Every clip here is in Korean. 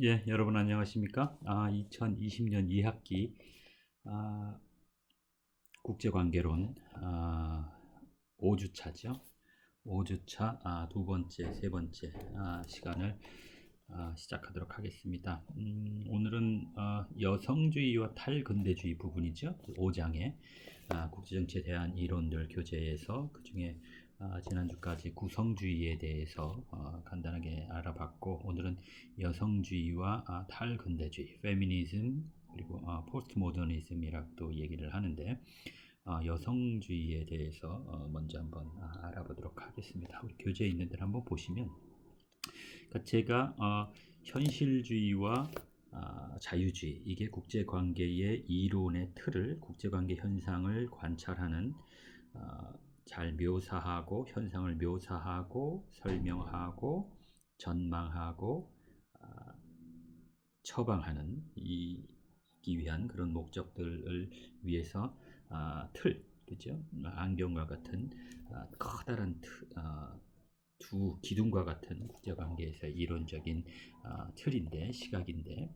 예, 여러분 안녕하십니까? 2020년 2학기 국제관계론 5주차죠. 5주차 두 번째, 세 번째 시간을 시작하도록 하겠습니다. 오늘은 여성주의와 탈근대주의 부분이죠. 5장의 국제정치에 대한 이론들 교재에서 그중에 지난주까지 구성주의에 대해서 간단하게 알아봤고, 오늘은 여성주의와 탈근대주의, 페미니즘 그리고 포스트모더니즘이라고 얘기를 하는데, 여성주의에 대해서 먼저 한번 알아보도록 하겠습니다. 우리 교재에 있는 데를 한번 보시면, 그러니까 제가 현실주의와 자유주의, 이게 국제관계의 이론의 틀을, 국제관계 현상을 관찰하는, 잘 묘사하고, 현상을 묘사하고 설명하고 전망하고 처방하는 이기 위한 그런 목적들을 위해서 틀, 그죠? 안경과 같은 커다란 두 기둥과 같은 국제관계에서 이론적인 틀인데, 시각인데,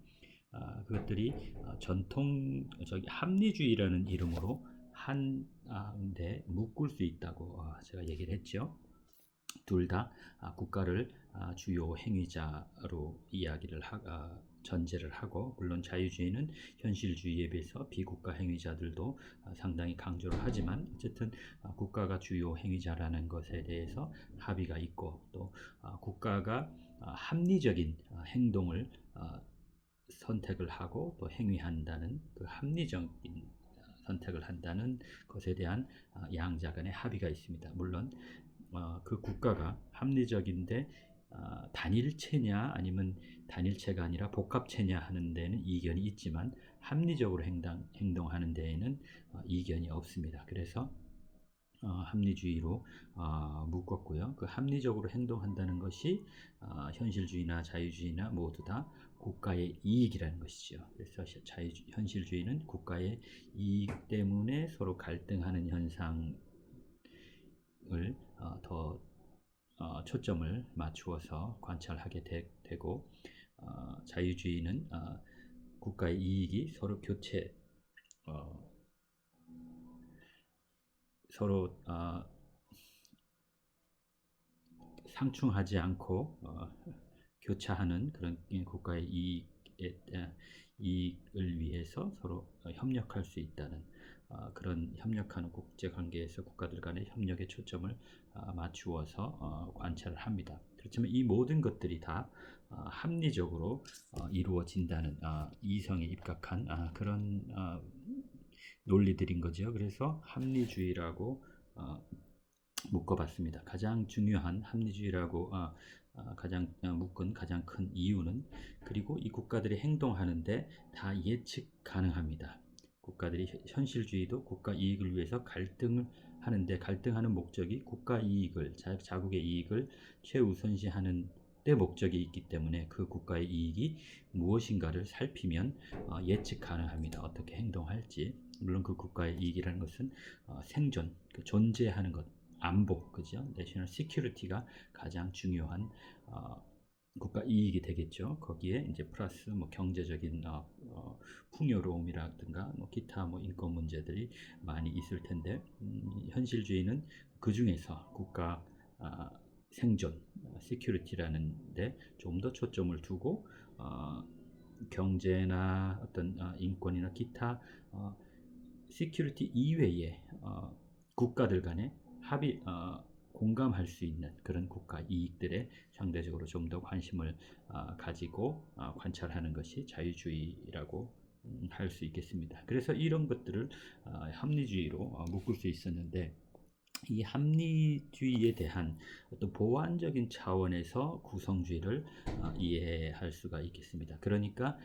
그것들이 전통적 합리주의라는 이름으로 한데 묶을 수 있다고 제가 얘기를 했죠. 둘 다 국가를 주요 행위자로 이야기를 전제를 하고, 물론 자유주의는 현실주의에 비해서 비국가 행위자들도 상당히 강조를 하지만, 어쨌든 국가가 주요 행위자라는 것에 대해서 합의가 있고, 또 국가가 합리적인 행동을 선택을 하고 또 행위한다는, 그 합리적인 선택을 한다는 것에 대한 양자 간의 합의가 있습니다. 물론 그 국가가 합리적인데 단일체냐 아니면 단일체가 아니라 복합체냐 하는 데는 이견이 있지만, 합리적으로 행동하는 데에는 이견이 없습니다. 그래서 합리주의로 묶었고요. 그 합리적으로 행동한다는 것이 현실주의나 자유주의나 모두 다 국가의 이익이라는 것이죠. 그래서 현실주의는 국가의 이익 때문에 서로 갈등하는 현상을 더 초점을 맞추어서 관찰하게 되고, 자유주의는 국가의 이익이 서로 서로 상충하지 않고 교차하는 그런 국가의 이익을 위해서 서로 협력할 수 있다는, 그런 협력하는 국제관계에서 국가들 간의 협력에 초점을 맞추어서 관찰을 합니다. 그렇지만 이 모든 것들이 다 합리적으로 이루어진다는, 이성에 입각한 그런 논리들인 거죠. 그래서 합리주의라고 묶어봤습니다. 가장 중요한 합리주의라고 가장 묶은 가장 큰 이유는, 그리고 이 국가들이 행동하는데 다 예측 가능합니다. 국가들이 현실주의도 국가 이익을 위해서 갈등을 하는데, 갈등하는 목적이 국가 이익을, 자국의 이익을 최우선시하는 데 목적이 있기 때문에, 그 국가의 이익이 무엇인가를 살피면 예측 가능합니다. 어떻게 행동할지. 물론 그 국가의 이익이라는 것은 생존, 존재하는 것, 안보, 그죠? 내셔널 시큐리티가 가장 중요한 국가 이익이 되겠죠. 거기에 이제 플러스 뭐 경제적인 풍요로움이라든가 뭐 기타 뭐 인권 문제들이 많이 있을 텐데, 현실주의는 그 중에서 국가 생존, 시큐리티라는 데 좀 더 초점을 두고, 경제나 어떤 인권이나 기타 시큐리티 이외의 국가들 간의 합의, 공감할 수 있는 그런 국가 이익들에 상대적으로 좀 더 관심을 가지고 관찰하는 것이 자유주의라고 할 수 있겠습니다. 그래서 이런 것들을 합리주의로 묶을 수 있었는데, 이 합리주의에 대한 어떤 보완적인 차원에서 구성주의를 이해할 수가 있겠습니다. 그러니까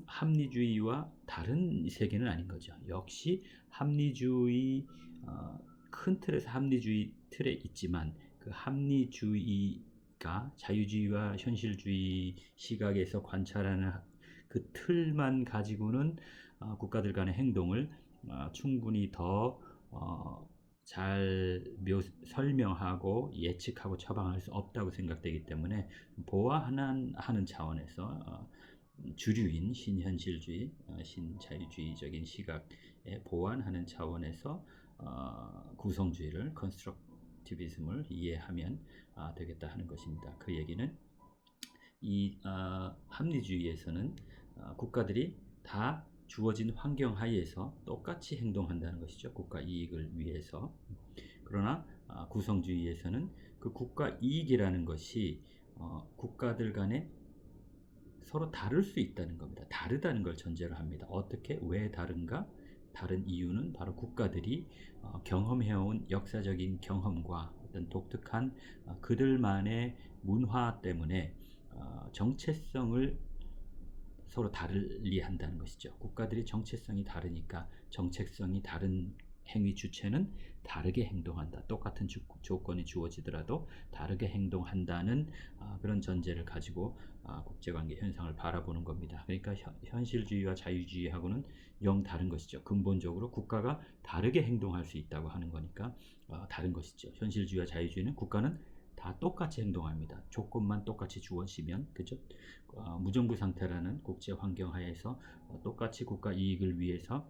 합리주의와 다른 세계는 아닌 거죠. 역시 합리주의, 큰 틀에서 합리주의 틀에 있지만, 그 합리주의가 자유주의와 현실주의 시각에서 관찰하는 그 틀만 가지고는 국가들 간의 행동을 충분히 더 설명하고 예측하고 처방할 수 없다고 생각되기 때문에 보완하는 차원에서 주류인 신현실주의, 신자유주의적인 시각에 보완하는 차원에서 구성주의를 컨스트럭티비즘을 이해하면 되겠다 하는 것입니다. 그 얘기는 이 합리주의에서는 국가들이 다 주어진 환경 하에서 똑같이 행동한다는 것이죠. 국가 이익을 위해서. 그러나 구성주의에서는 그 국가 이익이라는 것이 국가들 간에 서로 다를 수 있다는 겁니다. 다르다는 걸 전제로 합니다. 어떻게, 왜 다른가? 다른 이유는 바로 국가들이 경험해온 역사적인 경험과 어떤 독특한 그들만의 문화 때문에 정체성을 서로 다르리 한다는 것이죠. 국가들이 정체성이 다르니까 정체성이 다른 행위 주체는 다르게 행동한다. 똑같은 조건이 주어지더라도 다르게 행동한다는 그런 전제를 가지고 국제관계 현상을 바라보는 겁니다. 그러니까 현실주의와 자유주의하고는 영 다른 것이죠. 근본적으로 국가가 다르게 행동할 수 있다고 하는 거니까 다른 것이죠. 현실주의와 자유주의는 국가는 다 똑같이 행동합니다. 조건만 똑같이 주어지면, 그죠? 무정부 상태라는 국제 환경 하에서 똑같이 국가 이익을 위해서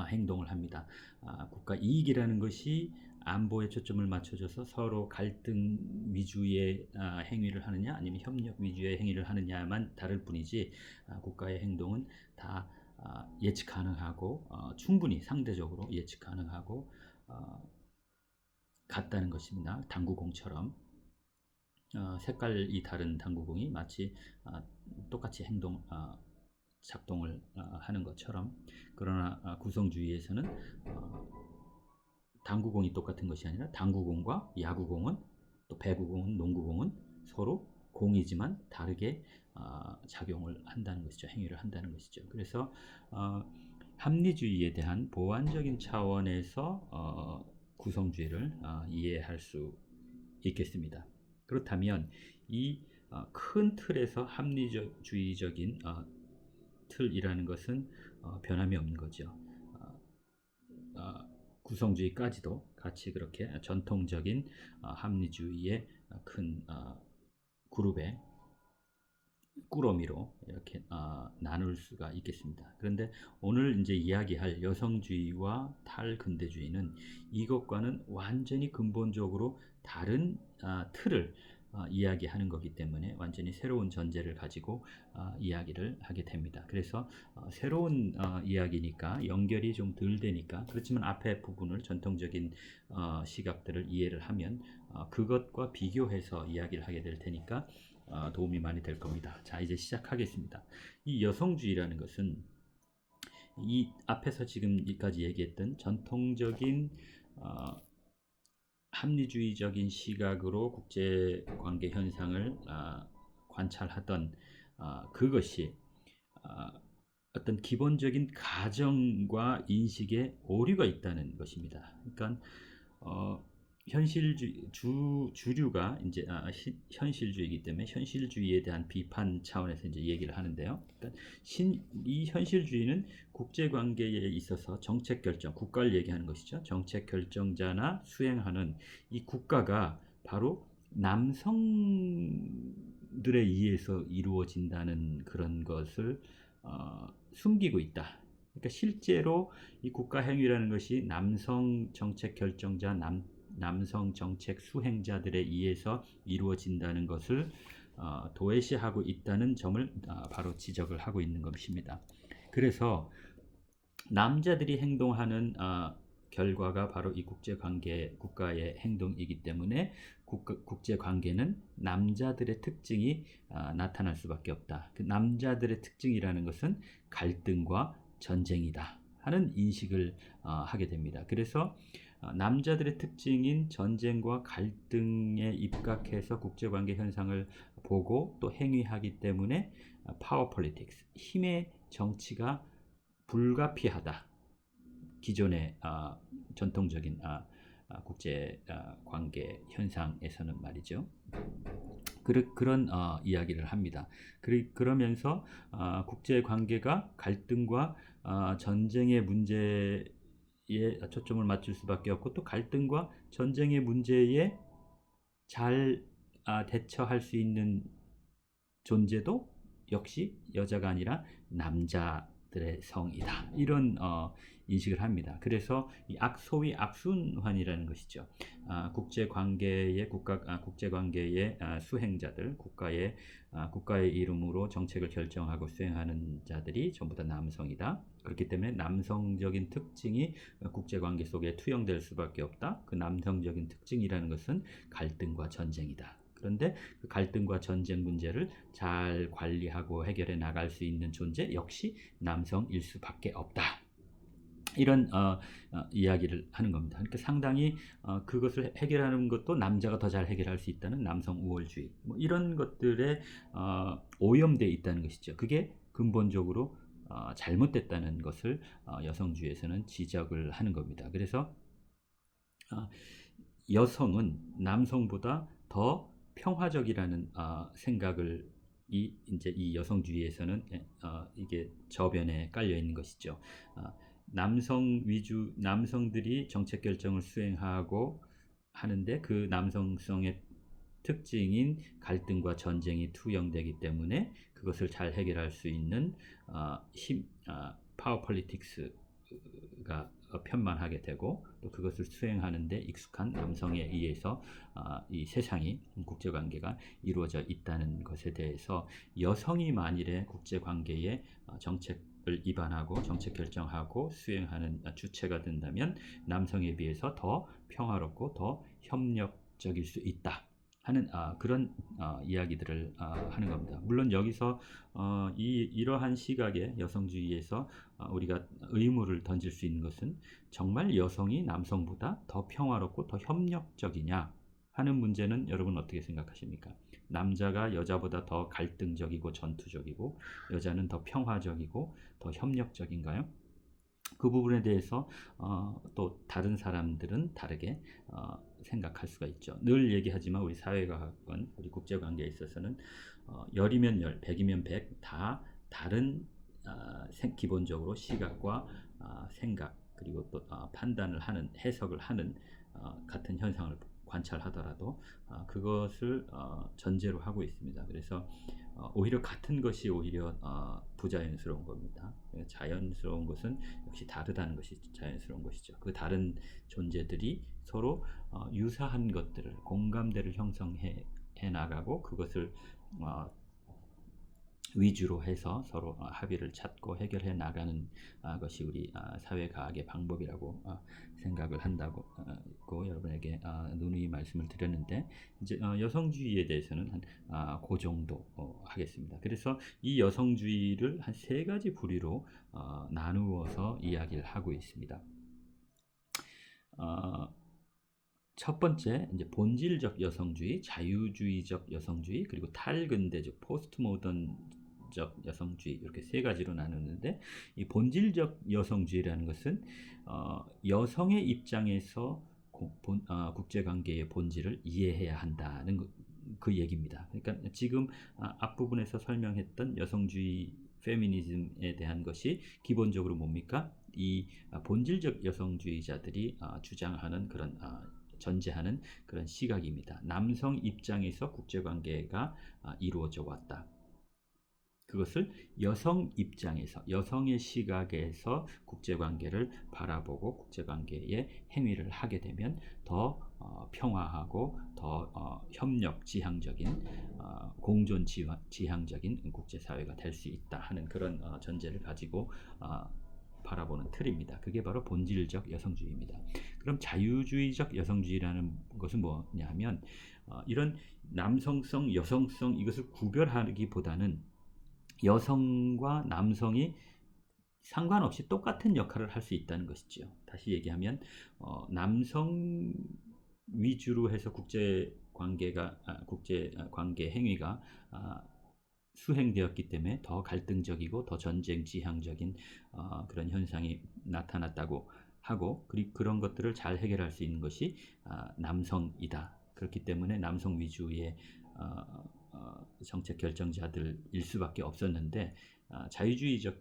행동을 합니다. 국가 이익이라는 것이 안보에 초점을 맞춰줘서 서로 갈등 위주의 행위를 하느냐 아니면 협력 위주의 행위를 하느냐만 다를 뿐이지 국가의 행동은 다 예측 가능하고 충분히 상대적으로 예측 가능하고 같다는 것입니다. 당구공처럼 색깔이 다른 당구공이 마치 똑같이 작동을 하는 것처럼. 그러나 구성주의에서는 당구공이 똑같은 것이 아니라 당구공과 야구공은, 또 배구공은, 농구공은 서로 공이지만 다르게 작용을 한다는 것이죠. 행위를 한다는 것이죠. 그래서 합리주의에 대한 보완적인 차원에서 구성주의를 이해할 수 있겠습니다. 그렇다면 이 큰 틀에서 합리주의적인 틀이라는 것은 변함이 없는 거죠. 구성주의까지도 같이 그렇게 전통적인 합리주의의 큰 그룹의 꾸러미로 이렇게 나눌 수가 있겠습니다. 그런데 오늘 이제 이야기할 여성주의와 탈근대주의는 이것과는 완전히 근본적으로 다른 틀을 이야기하는 거기 때문에 완전히 새로운 전제를 가지고 이야기를 하게 됩니다. 그래서 새로운 이야기니까 연결이 좀 덜 되니까, 그렇지만 앞에 부분을 전통적인 시각들을 이해를 하면 그것과 비교해서 이야기를 하게 될 테니까 도움이 많이 될 겁니다. 자, 이제 시작하겠습니다. 이 여성주의라는 것은 이 앞에서 지금까지 얘기했던 전통적인 합리주의적인 시각으로 국제관계 현상을 관찰하던 그것이 어떤 기본적인 가정과 인식에 오류가 있다는 것입니다. 그러니까 주류가 이제 현실주의이기 때문에 현실주의에 대한 비판 차원에서 이제 얘기를 하는데요. 그러니까 이 현실주의는 국제관계에 있어서 정책 결정, 국가를 얘기하는 것이죠. 정책 결정자나 수행하는 이 국가가 바로 남성들에 의해서 이루어진다는 그런 것을 숨기고 있다. 그러니까 실제로 이 국가 행위라는 것이 남성 정책 결정자, 남성 정책 수행자들에 의해서 이루어진다는 것을 도외시하고 있다는 점을 바로 지적을 하고 있는 것입니다. 그래서 남자들이 행동하는 결과가 바로 이 국가의 행동이기 때문에 국제관계는 남자들의 특징이 나타날 수밖에 없다. 그 남자들의 특징이라는 것은 갈등과 전쟁이다 하는 인식을 하게 됩니다. 그래서 남자들의 특징인 전쟁과 갈등에 입각해서 국제관계 현상을 보고 또 행위하기 때문에 파워 폴리틱스, 힘의 정치가 불가피하다. 기존의 전통적인 국제관계 현상에서는 말이죠. 그런 이야기를 합니다. 그러면서 국제관계가 갈등과 전쟁의 문제에 초점을 맞출 수밖에 없고 또 갈등과 전쟁의 문제에 잘 대처할 수 있는 존재도 역시 여자가 아니라 남자들의 성이다. 이런 인식을 합니다. 그래서 이 소위 악순환이라는 것이죠. 국제 관계의 수행자들, 국가의 이름으로 정책을 결정하고 수행하는 자들이 전부 다 남성이다. 그렇기 때문에 남성적인 특징이 국제 관계 속에 투영될 수밖에 없다. 그 남성적인 특징이라는 것은 갈등과 전쟁이다. 그런데 그 갈등과 전쟁 문제를 잘 관리하고 해결해 나갈 수 있는 존재 역시 남성일 수밖에 없다. 이런 이야기를 하는 겁니다. 그러니까 상당히 그것을 해결하는 것도 남자가 더 잘 해결할 수 있다는 남성 우월주의, 뭐 이런 것들에 오염되어 있다는 것이죠. 그게 근본적으로 잘못됐다는 것을 여성주의에서는 지적을 하는 겁니다. 그래서 여성은 남성보다 더 평화적이라는 생각을 이제 이 여성주의에서는 이게 저변에 깔려 있는 것이죠. 남성들이 정책 결정을 수행하고 하는데 그 남성성의 특징인 갈등과 전쟁이 투영되기 때문에 그것을 잘 해결할 수 있는 파워 폴리틱스가 편만하게 되고 또 그것을 수행하는 데 익숙한 남성에 의해서 이 세상이 국제관계가 이루어져 있다는 것에 대해서 여성이 만일에 국제관계에 정책을 입안하고 정책 결정하고 수행하는 주체가 된다면 남성에 비해서 더 평화롭고 더 협력적일 수 있다 하는 그런 이야기들을 하는 겁니다. 물론 여기서 이러한 시각의 여성주의에서 우리가 의문을 던질 수 있는 것은 정말 여성이 남성보다 더 평화롭고 더 협력적이냐 하는 문제는 여러분 어떻게 생각하십니까? 남자가 여자보다 더 갈등적이고 전투적이고 여자는 더 평화적이고 더 협력적인가요? 그 부분에 대해서 또 다른 사람들은 다르게 생각할 수가 있죠. 늘 얘기하지만 우리 사회과학은 우리 국제관계에 있어서는 열이면 열, 백이면 백 다 다른 기본적으로 시각과 생각 그리고 또 판단을 하는 해석을 하는 같은 현상을 관찰하더라도 그것을 전제로 하고 있습니다. 그래서 오히려 같은 것이 오히려 부자연스러운 겁니다. 자연스러운 것은 역시 다르다는 것이 자연스러운 것이죠. 그 다른 존재들이 서로 유사한 것들을 공감대를 형성해 나가고 그것을 위주로 해서 서로 합의를 찾고 해결해 나가는 것이 우리 사회과학의 방법이라고 생각을 한다고 여러분에게 누누이 말씀을 드렸는데 이제 여성주의에 대해서는 그 정도 하겠습니다. 그래서 이 여성주의를 한 세 가지 부류로 나누어서 이야기를 하고 있습니다. 첫 번째 이제 본질적 여성주의, 자유주의적 여성주의, 그리고 탈근대적 포스트 모던적 여성주의 이렇게 세 가지로 나누는데 이 본질적 여성주의라는 것은 여성의 입장에서 국제관계의 본질을 이해해야 한다는 그 얘기입니다. 그러니까 지금 앞부분에서 설명했던 여성주의 페미니즘에 대한 것이 기본적으로 뭡니까? 이 본질적 여성주의자들이 주장하는 그런 전제하는 그런 시각입니다. 남성 입장에서 국제관계가 이루어져 왔다. 그것을 여성 입장에서 여성의 시각에서 국제관계를 바라보고 국제관계에 행위를 하게 되면 더 평화하고 더 협력 지향적인 공존 지향적인 국제사회가 될 수 있다 하는 그런 전제를 가지고 바라보는 틀입니다. 그게 바로 본질적 여성주의입니다. 그럼 자유주의적 여성주의라는 것은 뭐냐 하면 이런 남성성, 여성성 이것을 구별하기보다는 여성과 남성이 상관없이 똑같은 역할을 할 수 있다는 것이죠. 다시 얘기하면 남성 위주로 해서 국제 관계 행위가 수행되었기 때문에 더 갈등적이고 더 전쟁 지향적인 그런 현상이 나타났다고 하고 그런 것들을 잘 해결할 수 있는 것이 남성이다. 그렇기 때문에 남성 위주의 정책 결정자들일 수밖에 없었는데 자유주의적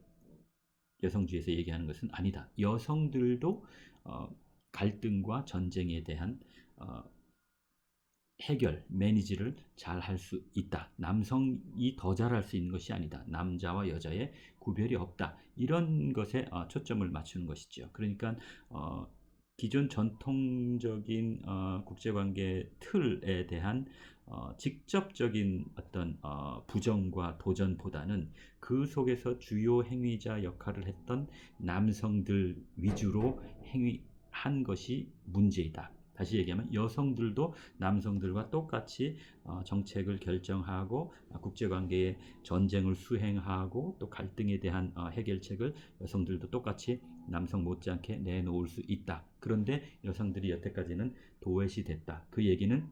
여성주의에서 얘기하는 것은 아니다. 여성들도 갈등과 전쟁에 대한 해결, 매니지를 잘 할 수 있다. 남성이 더 잘할 수 있는 것이 아니다. 남자와 여자의 구별이 없다. 이런 것에 초점을 맞추는 것이죠. 그러니까 기존 전통적인 국제관계 틀에 대한 직접적인 어떤 부정과 도전보다는 그 속에서 주요 행위자 역할을 했던 남성들 위주로 행위한 것이 문제이다. 다시 얘기하면 여성들도 남성들과 똑같이 정책을 결정하고 국제관계의 전쟁을 수행하고 또 갈등에 대한 해결책을 여성들도 똑같이 남성 못지않게 내놓을 수 있다. 그런데 여성들이 여태까지는 도외시 됐다. 그 얘기는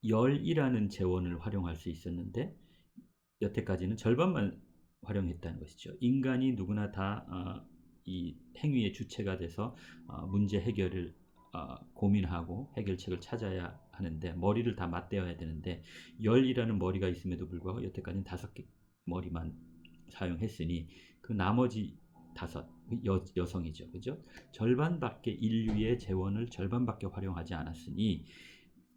열이라는 재원을 활용할 수 있었는데 여태까지는 절반만 활용했다는 것이죠. 인간이 누구나 다 이 행위의 주체가 돼서 문제 해결을 고민하고 해결책을 찾아야 하는데 머리를 다 맞대어야 되는데 열이라는 머리가 있음에도 불구하고 여태까지는 5개 머리만 사용했으니 그 나머지 5 여성이죠. 그죠? 절반밖에 인류의 재원을 절반밖에 활용하지 않았으니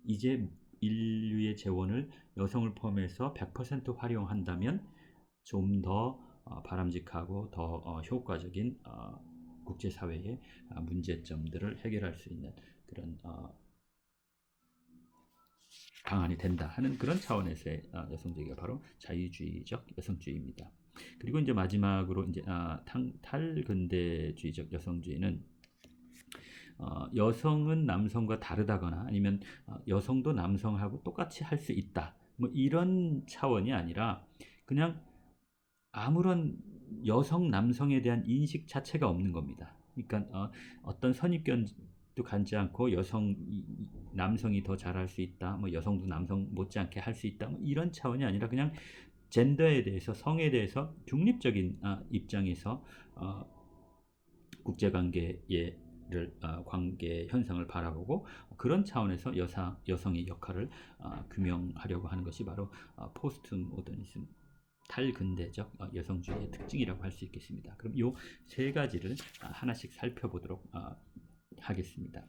이제 인류의 재원을 여성을 포함해서 100% 활용한다면 좀 더 바람직하고 더 효과적인 국제사회의 문제점들을 해결할 수 있는 그런 방안이 된다 하는 그런 차원에서의 여성주의가 바로 자유주의적 여성주의입니다. 그리고 이제 마지막으로 이제 탈근대주의적 여성주의는 여성은 남성과 다르다거나 아니면 여성도 남성하고 똑같이 할 수 있다. 뭐 이런 차원이 아니라 그냥 아무런 여성 남성에 대한 인식 자체가 없는 겁니다. 그러니까 어떤 선입견도 갖지 않고 남성이 더 잘할 수 있다. 뭐 여성도 남성 못지않게 할 수 있다. 뭐 이런 차원이 아니라 그냥 젠더에 대해서 성에 대해서 중립적인 입장에서 국제관계의 관계 현상을 바라보고 그런 차원에서 여성의 역할을 규명하려고 하는 것이 바로 포스트 모더니즘 탈근대적 여성주의의 특징이라고 할 수 있겠습니다. 그럼 이 세 가지를 하나씩 살펴보도록 하겠습니다.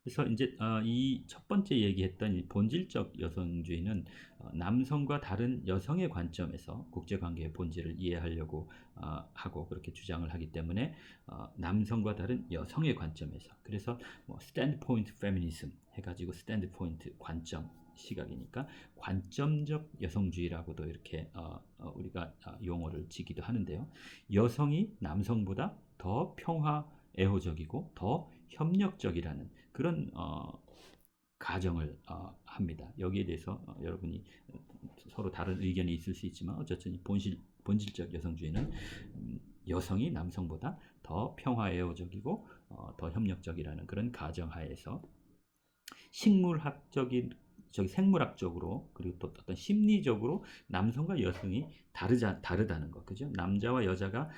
그래서 이제 이 첫 번째 얘기했던 이 본질적 여성주의는 남성과 다른 여성의 관점에서 국제관계의 본질을 이해하려고 하고 그렇게 주장을 하기 때문에 남성과 다른 여성의 관점에서 그래서 뭐 스탠드포인트 페미니즘 해가지고 스탠드포인트 관점 시각이니까 관점적 여성주의라고도 이렇게 우리가 용어를 지기도 하는데요. 여성이 남성보다 더 평화 애호적이고 더 협력적이라는 그런 가정을 합니다. 여기에 대해서 여러분이 서로 다른 의견이 있을 수 있지만 어쨌든 본질적 여성주의는 여성이 남성보다 더 평화 애호적이고 더 협력적이라는 그런 가정하에서 생물학적으로 그리고 또 어떤 심리적으로 남성과 여성이 다르다는 것, 그죠? 남자와 여자가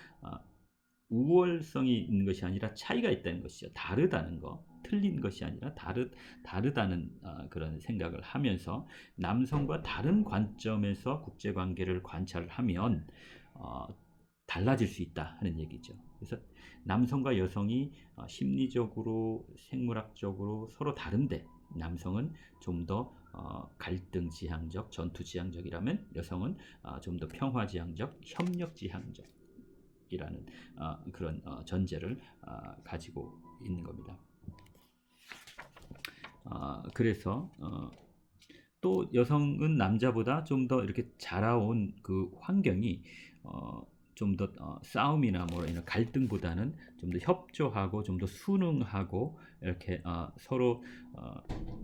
우월성이 있는 것이 아니라 차이가 있다는 것이죠. 다르다는 거, 틀린 것이 아니라 다르다는 그런 생각을 하면서 남성과 다른 관점에서 국제관계를 관찰을 하면 달라질 수 있다 하는 얘기죠. 그래서 남성과 여성이 심리적으로, 생물학적으로 서로 다른데 남성은 좀 더 갈등 지향적, 전투 지향적이라면 여성은 좀 더 평화 지향적, 협력 지향적이라는 그런 전제를 가지고 있는 겁니다. 그래서 또 여성은 남자보다 좀 더 이렇게 자라온 그 환경이 좀 더 싸움이나 뭐 이런 갈등보다는 좀 더 협조하고 좀 더 순응하고 이렇게 서로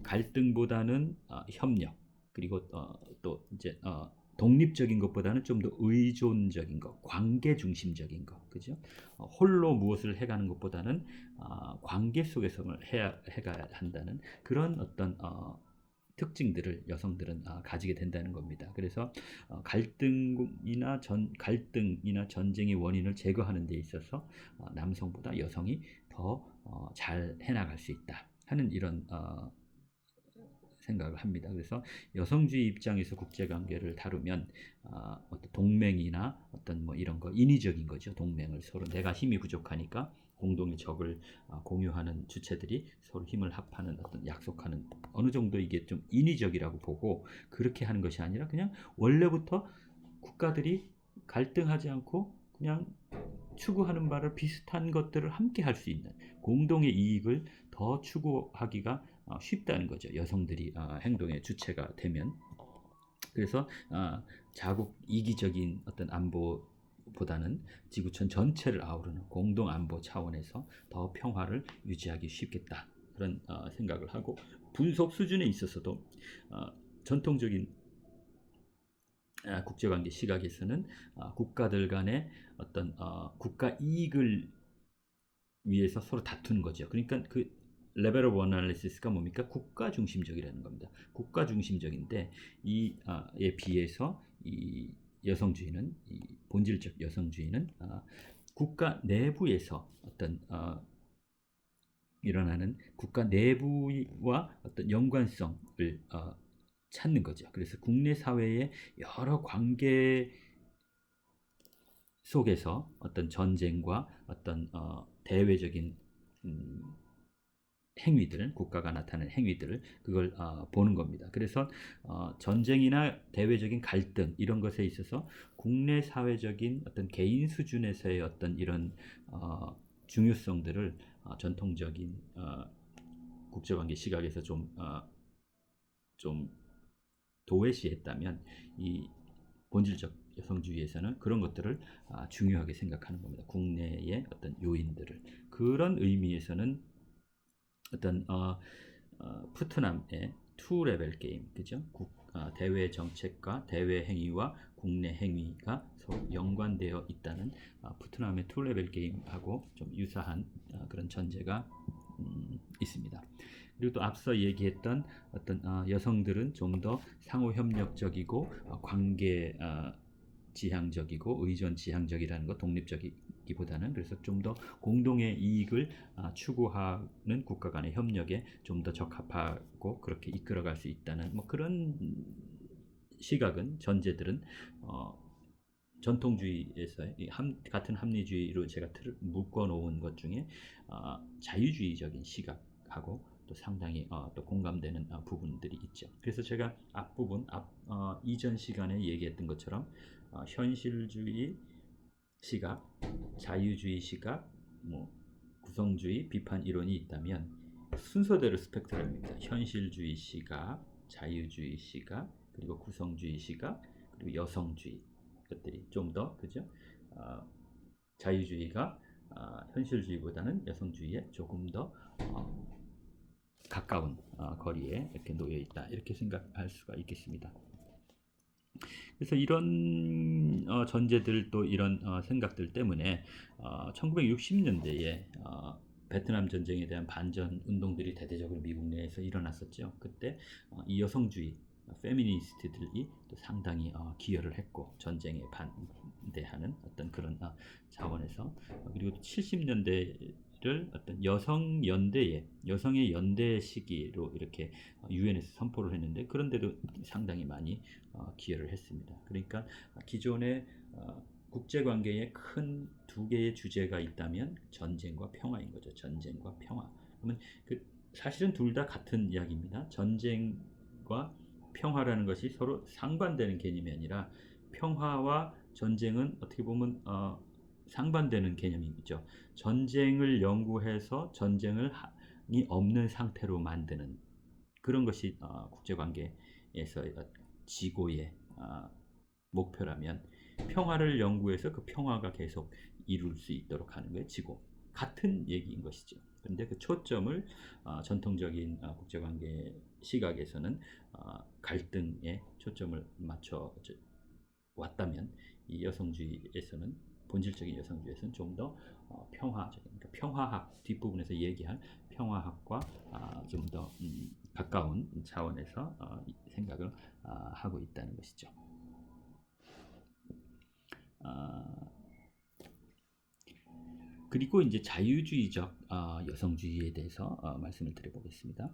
갈등보다는 협력 그리고 또 이제 독립적인 것보다는 좀 더 의존적인 것, 관계 중심적인 것, 그죠? 홀로 무엇을 해가는 것보다는 관계 속에서 해가야 한다는 그런 어떤 특징들을 여성들은 가지게 된다는 겁니다. 그래서 갈등이나 전쟁의 원인을 제거하는 데 있어서 남성보다 여성이 더 잘 해나갈 수 있다 하는 이런 생각을 합니다. 그래서 여성주의 입장에서 국제관계를 다루면 어떤 동맹이나 어떤 뭐 이런 거 인위적인 거죠. 동맹을 서로 내가 힘이 부족하니까 공동의 적을 공유하는 주체들이 서로 힘을 합하는 어떤 약속하는 어느 정도 이게 좀 인위적이라고 보고 그렇게 하는 것이 아니라 그냥 원래부터 국가들이 갈등하지 않고 그냥 추구하는 바를 비슷한 것들을 함께 할 수 있는 공동의 이익을 더 추구하기가 쉽다는 거죠. 여성들이 행동의 주체가 되면. 그래서 자국 이기적인 어떤 안보보다는 지구촌 전체를 아우르는 공동 안보 차원에서 더 평화를 유지하기 쉽겠다. 그런 생각을 하고 분석 수준에 있어서도 전통적인 국제관계 시각에서는 국가들 간의 어떤 국가 이익을 위해서 서로 다투는 거죠. 그러니까 그 레벨 오브 어널리시스가 뭡니까? 국가 중심적이라는 겁니다. 국가 중심적인데 이에 비해서 이 여성주의는 이 본질적 여성주의는 국가 내부에서 어떤 일어나는 국가 내부와 어떤 연관성을 찾는 거죠. 그래서 국내 사회의 여러 관계 속에서 어떤 전쟁과 어떤 대외적인 행위들, 국가가 나타내는 행위들을 그걸 보는 겁니다. 그래서 전쟁이나 대외적인 갈등 이런 것에 있어서 국내 사회적인 어떤 개인 수준에서의 어떤 이런 중요성들을 전통적인 국제관계 시각에서 좀 도외시했다면 이 본질적 여성주의에서는 그런 것들을 중요하게 생각하는 겁니다. 국내의 어떤 요인들을 그런 의미에서는 어떤 푸트남의 투 레벨 게임, 그죠? 대외 정책과 대외 행위와 국내 행위가 서로 연관되어 있다는 푸트남의 투 레벨 게임하고 좀 유사한 그런 전제가 있습니다. 그리고 또 앞서 얘기했던 어떤 여성들은 좀 더 상호 협력적이고 관계 지향적이고 의존 지향적이라는 것 독립적이기보다는 그래서 좀 더 공동의 이익을 추구하는 국가 간의 협력에 좀 더 적합하고 그렇게 이끌어갈 수 있다는 뭐 그런 시각은 전제들은 전통주의에서 같은 합리주의로 제가 묶어놓은 것 중에 자유주의적인 시각하고 또 상당히 또 공감되는 부분들이 있죠. 그래서 제가 앞부분 이전 시간에 얘기했던 것처럼 현실주의 시각, 자유주의 시각, 뭐 구성주의, 비판 이론이 있다면 순서대로 스펙트럼입니다. 현실주의 시각, 자유주의 시각, 그리고 구성주의 시각, 그리고 여성주의 것들이 좀 더 그죠? 자유주의가 현실주의보다는 여성주의에 조금 더 가까운 거리에 이렇게 놓여 있다 이렇게 생각할 수가 있겠습니다. 그래서 이런 전제들 또 이런 생각들 때문에 1960년대에 베트남 전쟁에 대한 반전 운동들이 대대적으로 미국 내에서 일어났었죠. 그때 이 여성주의 페미니스트들이 또 상당히 기여를 했고 전쟁에 반대하는 어떤 그런 차원에서 그리고 70년대를 어떤 여성의 연대 시기로 이렇게 유엔에서 선포를 했는데 그런데도 상당히 많이 기여를 했습니다. 그러니까 기존의 국제관계에 큰 두 개의 주제가 있다면 전쟁과 평화인 거죠. 전쟁과 평화. 그러면 사실은 둘 다 같은 이야기입니다. 전쟁과 평화라는 것이 서로 상반되는 개념이 아니라 평화와 전쟁은 어떻게 보면 상반되는 개념이죠. 전쟁을 연구해서 전쟁이 없는 상태로 만드는 그런 것이 국제관계에서 지고의 목표라면 평화를 연구해서 그 평화가 계속 이룰 수 있도록 하는 거예요. 지고 같은 얘기인 것이죠. 그런데 그 초점을 전통적인 국제관계 시각에서는 갈등에 초점을 맞춰 왔다면 이 여성주의에서는 본질적인 여성주의에서는 좀 더 평화적인 그러니까 평화학 뒷부분에서 얘기할 평화학과 좀 더 가까운 차원에서 생각을 하고 있다는 것이죠. 그리고 이제 자유주의적 여성주의에 대해서 말씀을 드려보겠습니다.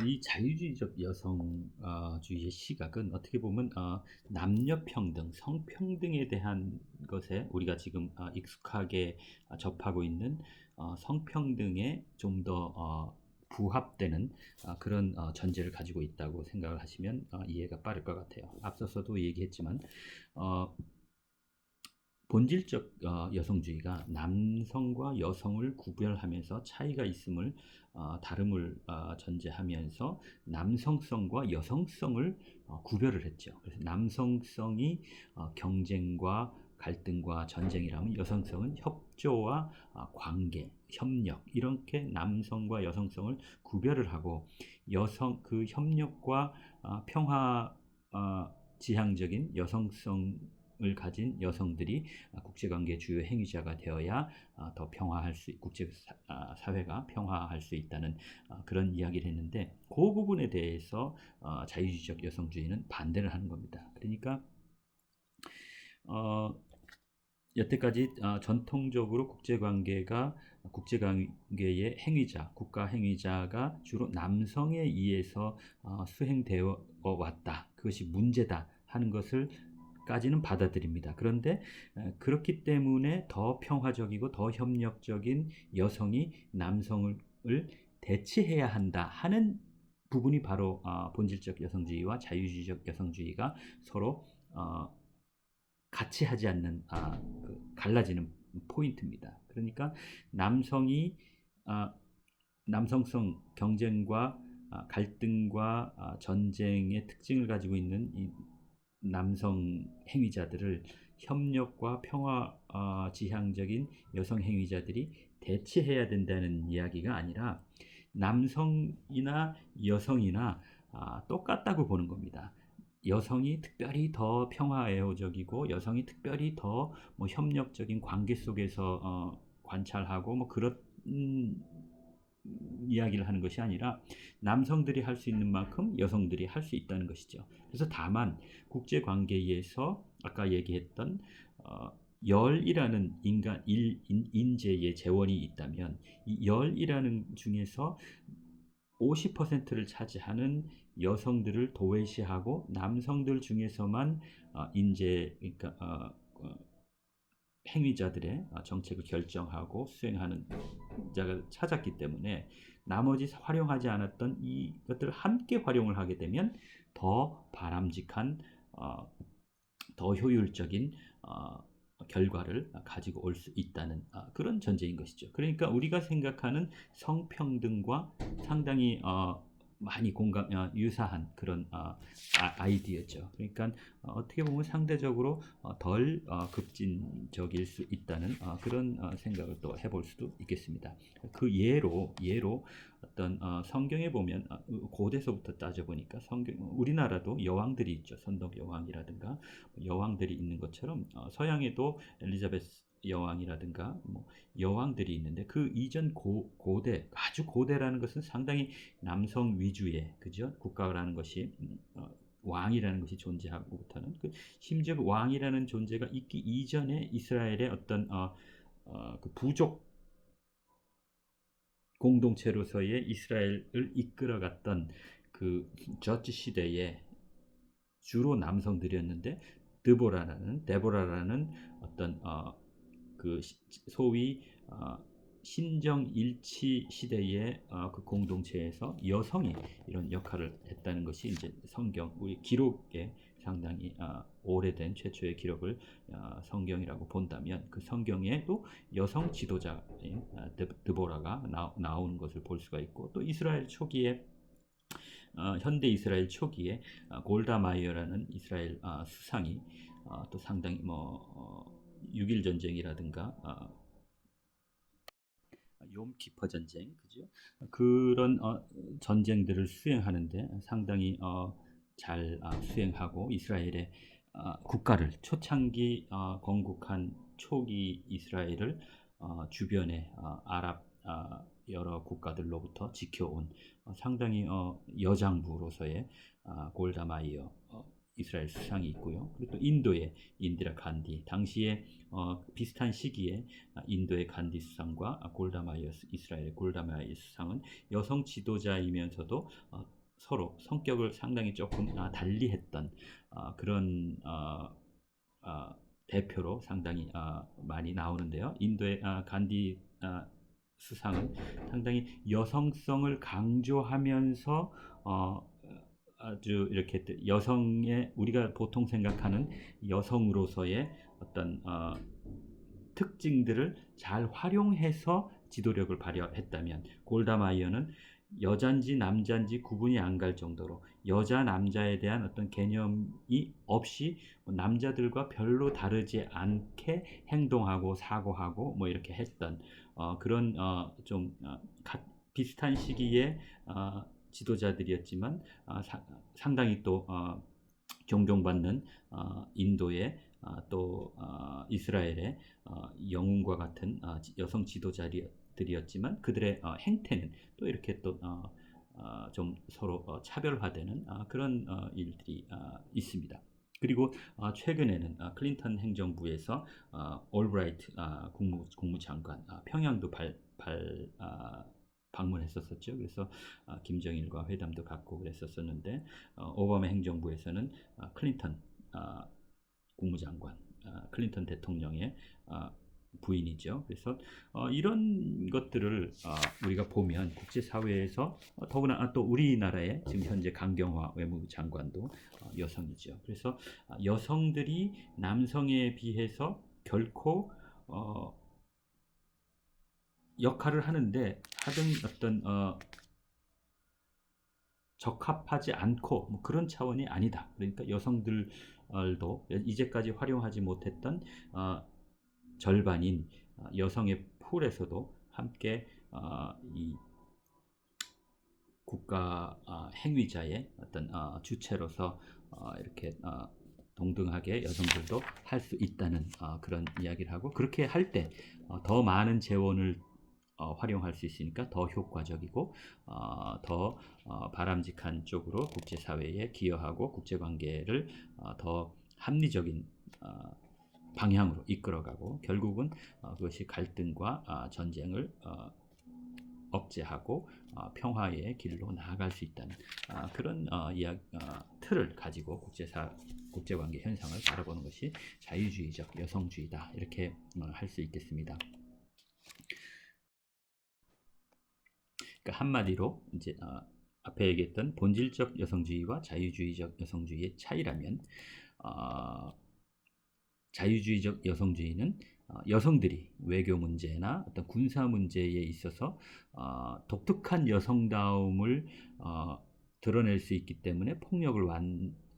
이 자유주의적 여성주의의 시각은 어떻게 보면 남녀 평등, 성평등에 대한 것에 우리가 지금 익숙하게 접하고 있는 성평등에 좀 더 부합되는 그런 전제를 가지고 있다고 생각을 하시면 이해가 빠를 것 같아요. 앞서서도 얘기했지만 어, 본질적 여성주의가 남성과 여성을 구별하면서 차이가 있음을 다름을 전제하면서 남성성과 여성성을 구별을 했죠. 그래서 남성성이 경쟁과 갈등과 전쟁이라면 여성성은 협조와 관계, 협력 이렇게 남성과 여성성을 구별을 하고 여성 그 협력과 평화 지향적인 여성성 을 가진 여성들이 국제관계 주요 행위자가 되어야 더 평화할 수, 국제사회가 평화할 수 있다는 그런 이야기를 했는데 그 부분에 대해서 자유주의적 여성주의는 반대를 하는 겁니다. 그러니까 여태까지 전통적으로 국제관계의 행위자, 국가 행위자가 주로 남성에 의해서 수행되어 왔다. 그것이 문제다 하는 것을 까지는 받아들입니다. 그런데 그렇기 때문에 더 평화적이고 더 협력적인 여성이 남성을 대체해야 한다 하는 부분이 바로 본질적 여성주의와 자유주의적 여성주의가 서로 같이 하지 않는 갈라지는 포인트입니다. 그러니까 남성이 남성성 경쟁과 갈등과 전쟁의 특징을 가지고 있는 이 남성 행위자들을 협력과 평화 지향적인 여성 행위자들이 대체해야 된다는 이야기가 아니라 남성이나 여성이나 똑같다고 보는 겁니다. 여성이 특별히 더 평화애호적이고 여성이 특별히 더 뭐 협력적인 관계 속에서 관찰하고 뭐 그런 이야기를 하는 것이 아니라 남성들이 할 수 있는 만큼 여성들이 할 수 있다는 것이죠. 그래서 다만 국제관계에서 아까 얘기했던 열이라는 인재의 재원이 있다면 이 열이라는 중에서 50%를 차지하는 여성들을 도외시하고 남성들 중에서만 인재 그러니까 행위자들의 정책을 결정하고 수행하는 자가 찾았기 때문에 나머지 활용하지 않았던 이것들을 함께 활용을 하게 되면 더 바람직한 더 효율적인 결과를 가지고 올 수 있다는 그런 전제인 것이죠. 그러니까 우리가 생각하는 성평등과 상당히 많이 유사한 그런 아이디어죠. 그러니까 어떻게 보면 상대적으로 덜 급진적일 수 있다는 그런 생각을 또 해볼 수도 있겠습니다. 그 예로 어떤 성경에 보면 고대서부터 따져보니까 우리나라도 여왕들이 있죠. 선덕 여왕이라든가 여왕들이 있는 것처럼 서양에도 엘리자베스 여왕이라든가 뭐 여왕들이 있는데 그 이전 고대 아주 고대라는 것은 상당히 남성 위주의 그죠 국가라는 것이 왕이라는 것이 존재하고부터는 심지어 왕이라는 존재가 있기 이전에 이스라엘의 어떤 그 부족 공동체로서의 이스라엘을 이끌어갔던 그 저지 시대에 주로 남성들이었는데 데보라라는 어떤 그 소위 신정 일치 시대의 그 공동체에서 여성이 이런 역할을 했다는 것이 이제 성경 우리 기록에 상당히 오래된 최초의 기록을 성경이라고 본다면 그 성경에도 여성 지도자인 드보라가 나오는 것을 볼 수가 있고 또 이스라엘 초기에 현대 이스라엘 초기에 골다 마이어라는 이스라엘 수상이 또 상당히 뭐 6.1 전쟁이라든가 욤키퍼 전쟁, 그죠? 그런 전쟁들을 수행하는데 상당히 잘 수행하고 이스라엘의 국가를 초창기 건국한 초기 이스라엘을 주변의 아랍 여러 국가들로부터 지켜온 상당히 여장부로서의 골다 마이어 이스라엘 수상이 있고요. 그리고 또 인도의 인디라 간디, 당시에 비슷한 시기에 인도의 간디 수상과 이스라엘의 골다 마이어 수상은 여성 지도자이면서도 서로 성격을 상당히 조금 달리했던 그런 대표로 상당히 많이 나오는데요. 인도의 간디 수상은 상당히 여성성을 강조하면서 아주 이렇게 여성의 우리가 보통 생각하는 여성으로서의 어떤 특징들을 잘 활용해서 지도력을 발휘했다면, 골다 마이어는 여잔지 남잔지 구분이 안 갈 정도로 여자 남자에 대한 어떤 개념이 없이 남자들과 별로 다르지 않게 행동하고 사고하고 뭐 이렇게 했던 그런 좀 비슷한 시기에 지도자들이었지만 상당히 또 존경받는 인도의 또 이스라엘의 영웅과 같은 여성 지도자들이었지만 그들의 행태는 또 이렇게 또 좀 서로 차별화되는 그런 일들이 있습니다. 그리고 최근에는 클린턴 행정부에서 올브라이트 국무장관 평양도 방문했었죠. 그래서 김정일과 회담도 갖고 그랬었는데 오바마 행정부에서는 클린턴 국무장관, 클린턴 대통령의 부인이죠. 그래서 이런 것들을 우리가 보면 국제사회에서 더구나 또 우리나라의 지금 현재 강경화 외무장관도 여성이죠. 그래서 여성들이 남성에 비해서 결코 역할을 하는데 어떤 적합하지 않고 뭐 그런 차원이 아니다. 그러니까 여성들도 이제까지 활용하지 못했던 절반인 여성의 풀에서도 함께 이 국가 행위자의 어떤 주체로서 이렇게 동등하게 여성들도 할 수 있다는 그런 이야기를 하고, 그렇게 할 때 더 많은 재원을 활용할 수 있으니까 더 효과적이고 더 바람직한 쪽으로 국제사회에 기여하고 국제관계를 더 합리적인 방향으로 이끌어가고 결국은 그것이 갈등과 전쟁을 억제하고 평화의 길로 나아갈 수 있다는 그런 틀을 가지고 국제관계 현상을 바라보는 것이 자유주의적 여성주의다, 이렇게 할 수 있겠습니다. 그러니까 한마디로 이제 앞에 얘기했던 본질적 여성주의와 자유주의적 여성주의의 차이라면, 자유주의적 여성주의는 여성들이 외교 문제나 어떤 군사 문제에 있어서 독특한 여성다움을 드러낼 수 있기 때문에 폭력을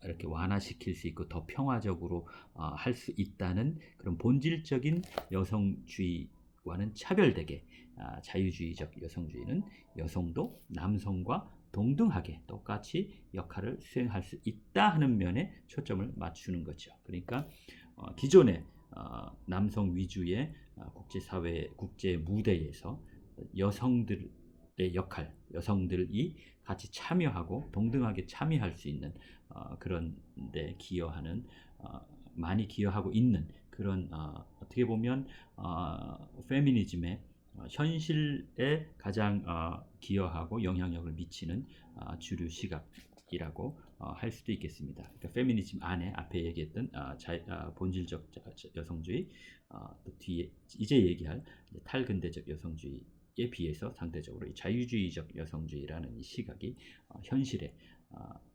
이렇게 완화시킬 수 있고 더 평화적으로 할 수 있다는 그런 본질적인 여성주의와는 차별되게, 자유주의적 여성주의는 여성도 남성과 동등하게 똑같이 역할을 수행할 수 있다 하는 면에 초점을 맞추는 거죠. 그러니까 기존의 남성 위주의 국제사회, 국제 무대에서 여성들의 역할, 여성들이 같이 참여하고 동등하게 참여할 수 있는 그런 데 많이 기여하고 있는 그런 어떻게 보면 페미니즘의 현실에 가장 기여하고 영향력을 미치는 주류 시각이라고 할 수도 있겠습니다. 그러니까 페미니즘 안에 앞에 얘기했던 본질적 여성주의, 또 뒤에 이제 얘기할 탈근대적 여성주의에 비해서 상대적으로 자유주의적 여성주의라는 이 시각이 현실에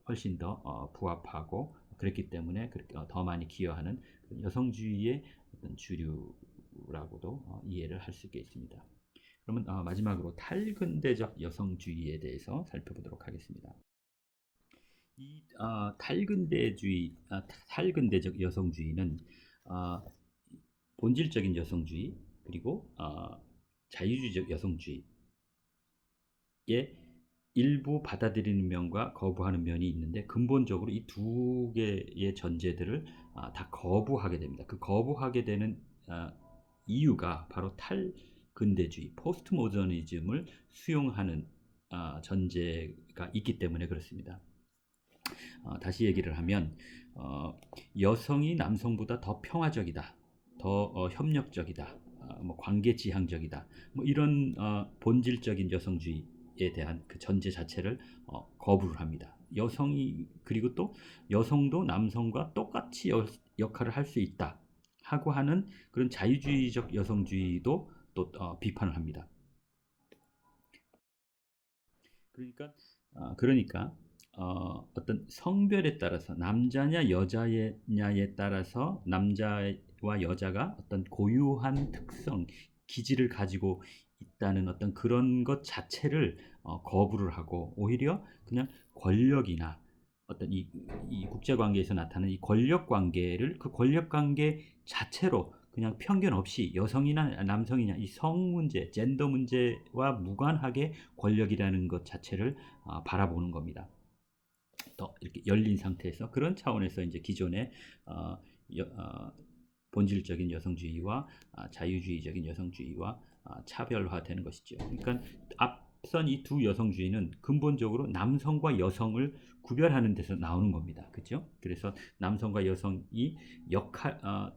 훨씬 더 부합하고, 그렇기 때문에 더 많이 기여하는 여성주의의 어떤 주류라고도 이해를 할 수 있겠습니다. 그러면 마지막으로 탈근대적 여성주의에 대해서 살펴보도록 하겠습니다. 이 탈근대적 여성주의는 본질적인 여성주의 그리고 자유주의적 여성주의의 일부 받아들이는 면과 거부하는 면이 있는데, 근본적으로 이 두 개의 전제들을 다 거부하게 됩니다. 그 거부하게 되는 이유가 바로 탈근대주의, 포스트 모더니즘을 수용하는 전제가 있기 때문에 그렇습니다. 다시 얘기를 하면 여성이 남성보다 더 평화적이다, 더 협력적이다, 뭐 관계지향적이다, 뭐 이런 본질적인 여성주의에 대한 그 전제 자체를 거부를 합니다. 여성이 그리고 또 여성도 남성과 똑같이 역할을 할 수 있다 하고 하는 그런 자유주의적 여성주의도 또 비판을 합니다. 그러니까 어떤 성별에 따라서 남자냐 여자냐에 따라서 남자와 여자가 어떤 고유한 특성, 기질을 가지고 있다는 어떤 그런 것 자체를 거부를 하고 오히려 그냥 권력이나 어떤 이 국제 관계에서 나타나는 이 권력 관계를 그 권력 관계 자체로 그냥 편견 없이 여성이나 남성이냐 이 성 문제, 젠더 문제와 무관하게 권력이라는 것 자체를 바라보는 겁니다. 더 이렇게 열린 상태에서 그런 차원에서 이제 기존의 어, 본질적인 여성주의와 자유주의적인 여성주의와 차별화되는 것이죠. 그러니까 앞선 이 두 여성주의는 근본적으로 남성과 여성을 구별하는 데서 나오는 겁니다. 그렇죠? 그래서 남성과 여성이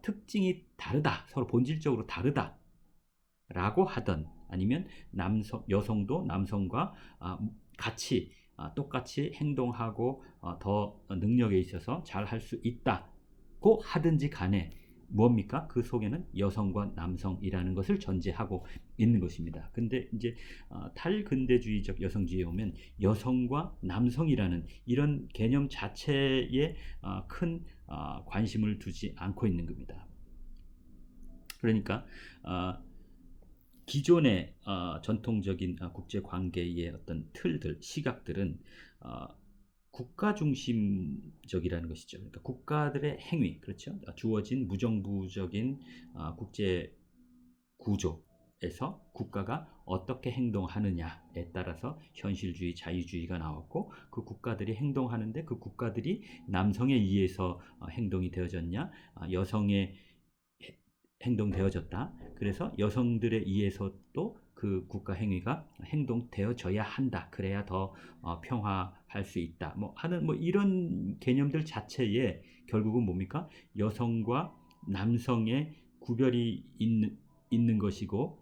특징이 다르다, 서로 본질적으로 다르다라고 하던 아니면 여성도 남성과 같이 똑같이 행동하고 더 능력에 있어서 잘 할 수 있다고 하든지 간에 뭡니까? 그 속에는 여성과 남성이라는 것을 전제하고 있는 것입니다. 근데 이제 탈근대주의적 여성주의에 오면 여성과 남성이라는 이런 개념 자체에 큰 관심을 두지 않고 있는 겁니다. 그러니까 기존의 전통적인 국제 관계의 어떤 틀들, 시각들은 국가 중심적이라는 것이죠. 그러니까 국가들의 행위, 그렇죠? 주어진 무정부적인 국제 구조에서 국가가 어떻게 행동하느냐에 따라서 현실주의, 자유주의가 나왔고 그 국가들이 행동하는데 그 국가들이 남성에 의해서 행동이 되어졌냐, 여성의 행동되어졌다. 그래서 여성들에 의해서도 그 국가 행위가 행동되어져야 한다. 그래야 더 평화할 수 있다. 뭐 하는 뭐 이런 개념들 자체에 결국은 뭡니까? 여성과 남성의 구별이 있는 것이고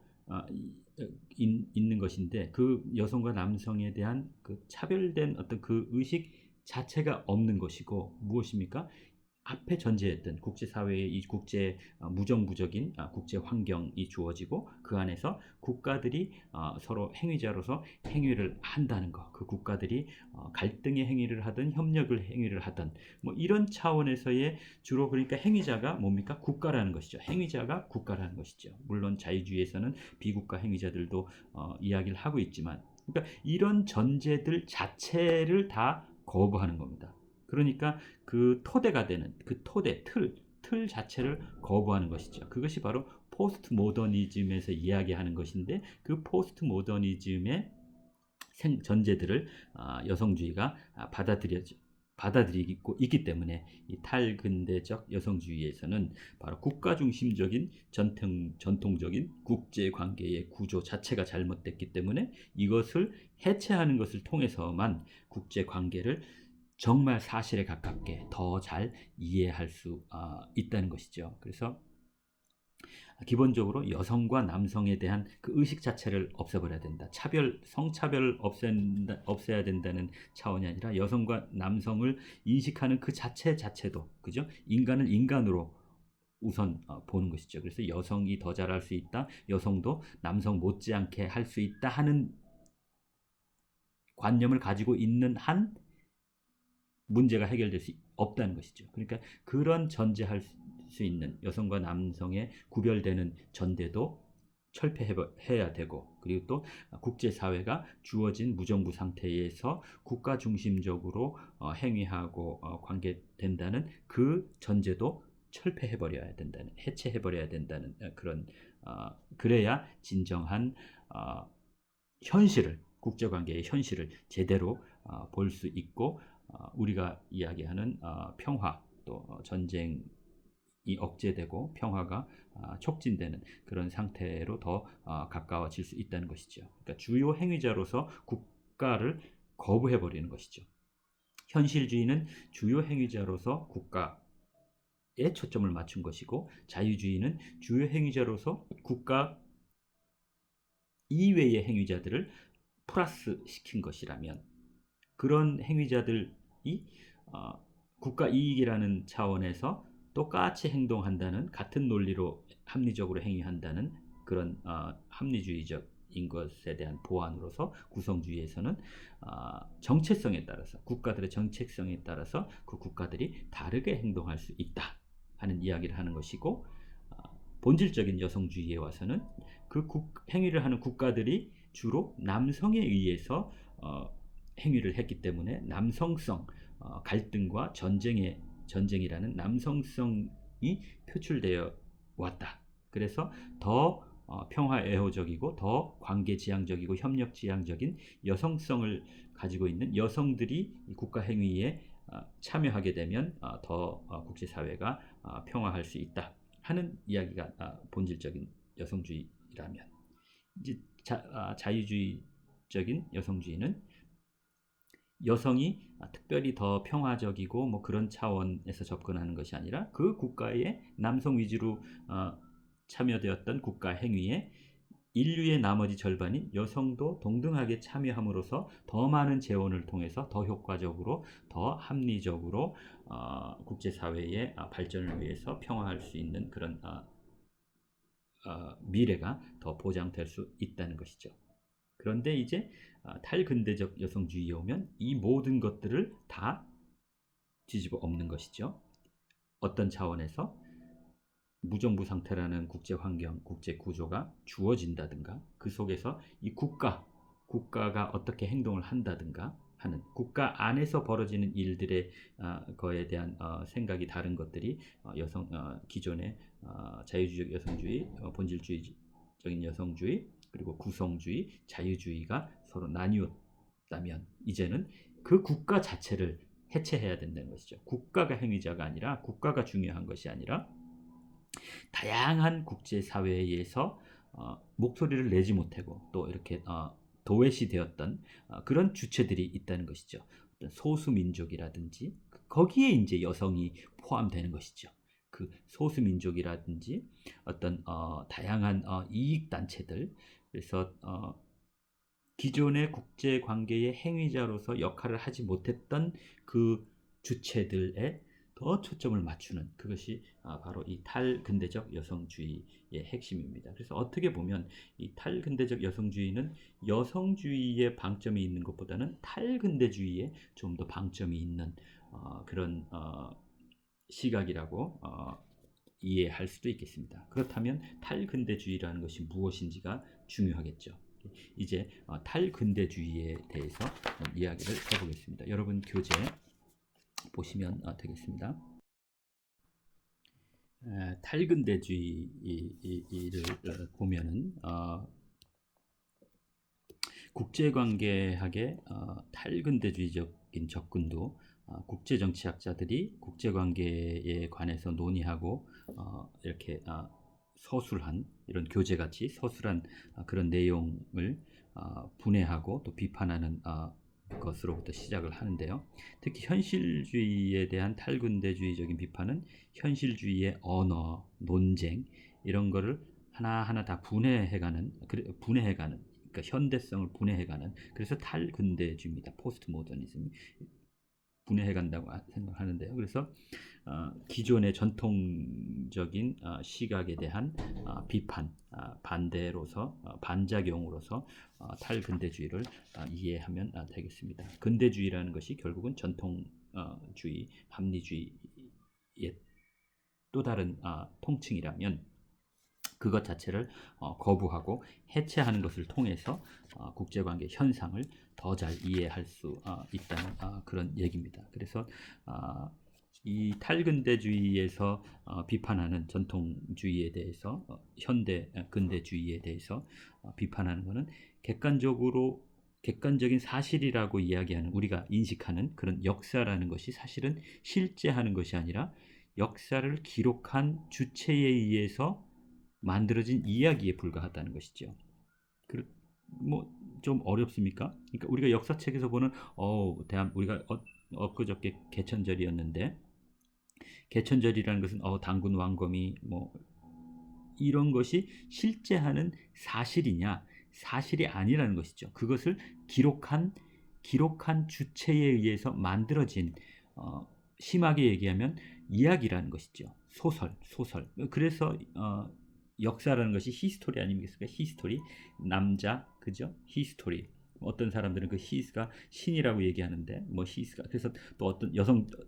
있는 것인데 그 여성과 남성에 대한 그 차별된 어떤 그 의식 자체가 없는 것이고 무엇입니까? 앞에 전제했던 국제사회의 이 국제 무정부적인 국제 환경이 주어지고 그 안에서 국가들이 서로 행위자로서 행위를 한다는 것, 그 국가들이 갈등의 행위를 하든 협력을 행위를 하든 뭐 이런 차원에서의 주로 그러니까 행위자가 뭡니까? 국가라는 것이죠. 행위자가 국가라는 것이죠. 물론 자유주의에서는 비국가 행위자들도 이야기를 하고 있지만 그러니까 이런 전제들 자체를 다 거부하는 겁니다. 그러니까 그 토대가 되는 그 틀 자체를 거부하는 것이죠. 그것이 바로 포스트 모더니즘에서 이야기하는 것인데 그 포스트 모더니즘의 전제들을 여성주의가 받아들이고 있기 때문에 이 탈근대적 여성주의에서는 바로 국가 중심적인 전통적인 국제관계의 구조 자체가 잘못됐기 때문에 이것을 해체하는 것을 통해서만 국제관계를 정말 사실에 가깝게 더 잘 이해할 수 있다는 것이죠. 그래서 기본적으로 여성과 남성에 대한 그 의식 자체를 없애버려야 된다. 성차별을 없애야 된다는 차원이 아니라 여성과 남성을 인식하는 그 자체도, 그죠? 인간을 인간으로 우선 보는 것이죠. 그래서 여성이 더 잘할 수 있다, 여성도 남성 못지않게 할 수 있다 하는 관념을 가지고 있는 한 문제가 해결될 수 없다는 것이죠. 그러니까 그런 전제할 수 있는 여성과 남성의 구별되는 전제도 철폐해야 되고 그리고 또 국제사회가 주어진 무정부 상태에서 국가 중심적으로 행위하고 관계된다는 그 전제도 철폐해버려야 된다는 해체해버려야 된다는 그런 그래야 진정한 현실을 국제관계의 현실을 제대로 볼 수 있고 우리가 이야기하는 평화 또 전쟁이 억제되고 평화가 촉진되는 그런 상태로 더 가까워질 수 있다는 것이죠. 그러니까 주요 행위자로서 국가를 거부해버리는 것이죠. 현실주의는 주요 행위자로서 국가에 초점을 맞춘 것이고, 자유주의는 주요 행위자로서 국가 이외의 행위자들을 플러스 시킨 것이라면, 그런 행위자들이 국가 이익이라는 차원에서 똑같이 행동한다는, 같은 논리로 합리적으로 행위한다는 그런 합리주의적인 것에 대한 보완으로서 구성주의에서는 정체성에 따라서, 국가들의 정체성에 따라서 그 국가들이 다르게 행동할 수 있다 하는 이야기를 하는 것이고, 본질적인 여성주의에 와서는 그 행위를 하는 국가들이 주로 남성에 의해서 행위를 했기 때문에 남성성, 갈등과 전쟁이라는 남성성이 표출되어 왔다. 그래서 더 평화애호적이고 더 관계지향적이고 협력지향적인 여성성을 가지고 있는 여성들이 국가 행위에 참여하게 되면 더 국제사회가 평화할 수 있다 하는 이야기가 본질적인 여성주의라면, 이제 자유주의적인 여성주의는 여성이 특별히 더 평화적이고 뭐 그런 차원에서 접근하는 것이 아니라 그 국가의 남성 위주로 참여되었던 국가 행위에 인류의 나머지 절반인 여성도 동등하게 참여함으로써 더 많은 재원을 통해서 더 효과적으로, 더 합리적으로 국제사회의 발전을 위해서 평화할 수 있는 그런 미래가 더 보장될 수 있다는 것이죠. 그런데 이제 탈근대적 여성주의에 오면 이 모든 것들을 다 뒤집어 엎는 것이죠. 어떤 차원에서 무정부 상태라는 국제 환경, 국제 구조가 주어진다든가, 그 속에서 이 국가가 어떻게 행동을 한다든가 하는, 국가 안에서 벌어지는 일들의 거에 대한 생각이 다른 것들이 기존의 자유주의적 여성주의, 본질주의적인 여성주의, 그리고 구성주의, 자유주의가 서로 나뉘었다면, 이제는 그 국가 자체를 해체해야 된다는 것이죠. 국가가 행위자가 아니라, 국가가 중요한 것이 아니라 다양한 국제사회에서 목소리를 내지 못하고 또 이렇게 도외시되었던 그런 주체들이 있다는 것이죠. 어떤 소수민족이라든지 거기에 이제 여성이 포함되는 것이죠. 그 소수민족이라든지 어떤 다양한 이익단체들, 그래서 기존의 국제관계의 행위자로서 역할을 하지 못했던 그 주체들에 더 초점을 맞추는, 그것이 바로 이 탈근대적 여성주의의 핵심입니다. 그래서 어떻게 보면 이 탈근대적 여성주의는 여성주의에 방점이 있는 것보다는 탈근대주의에 좀 더 방점이 있는 그런 시각이라고 이해할 수도 있겠습니다. 그렇다면 탈근대주의라는 것이 무엇인지가 중요하겠죠. 이제 탈근대주의에 대해서 이야기를 해보겠습니다. 여러분 교재 보시면 되겠습니다. 탈근대주의를 보면은 국제관계학의 탈근대주의적인 접근도 국제정치학자들이 국제관계에 관해서 논의하고 이렇게 서술한, 이런 교재같이 서술한 그런 내용을 분해하고 또 비판하는 것으로부터 시작을 하는데요. 특히 현실주의에 대한 탈근대주의적인 비판은 현실주의의 언어, 논쟁 이런 거를 하나하나 다 분해해가는, 그러니까 현대성을 분해해가는, 그래서 탈근대주의입니다. 포스트 모더니즘 분해해간다고 생각하는데요. 그래서 기존의 전통적인 시각에 대한 비판, 반대로서, 반작용으로서 탈근대주의를 이해하면 되겠습니다. 근대주의라는 것이 결국은 전통주의, 합리주의의 또 다른 통칭이라면, 그것 자체를 거부하고 해체하는 것을 통해서 국제관계 현상을 더 잘 이해할 수 있다는 그런 얘기입니다. 그래서 이 탈근대주의에서 비판하는 전통주의에 대해서, 현대 근대주의에 대해서 비판하는 것은 객관적인 사실이라고 이야기하는, 우리가 인식하는 그런 역사라는 것이 사실은 실제하는 것이 아니라 역사를 기록한 주체에 의해서 만들어진 이야기에 불과하다는 것이죠. 뭐 좀 어렵습니까? 그러니까 우리가 역사책에서 보는 우리가 엊그저께 개천절이었는데 개천절이라는 것은 당군 왕검이 뭐 이런 것이 실제 하는 사실이냐? 사실이 아니라는 것이죠. 그것을 기록한 주체에 의해서 만들어진 심하게 얘기하면 이야기라는 것이죠. 소설. 그래서 역사라는 것이 히스토리 아닙니까? 히스토리, 남자, 그죠? 히스토리. 어떤 사람들은 그 히스가 신이라고 얘기하는데 뭐 히스가 그래서 또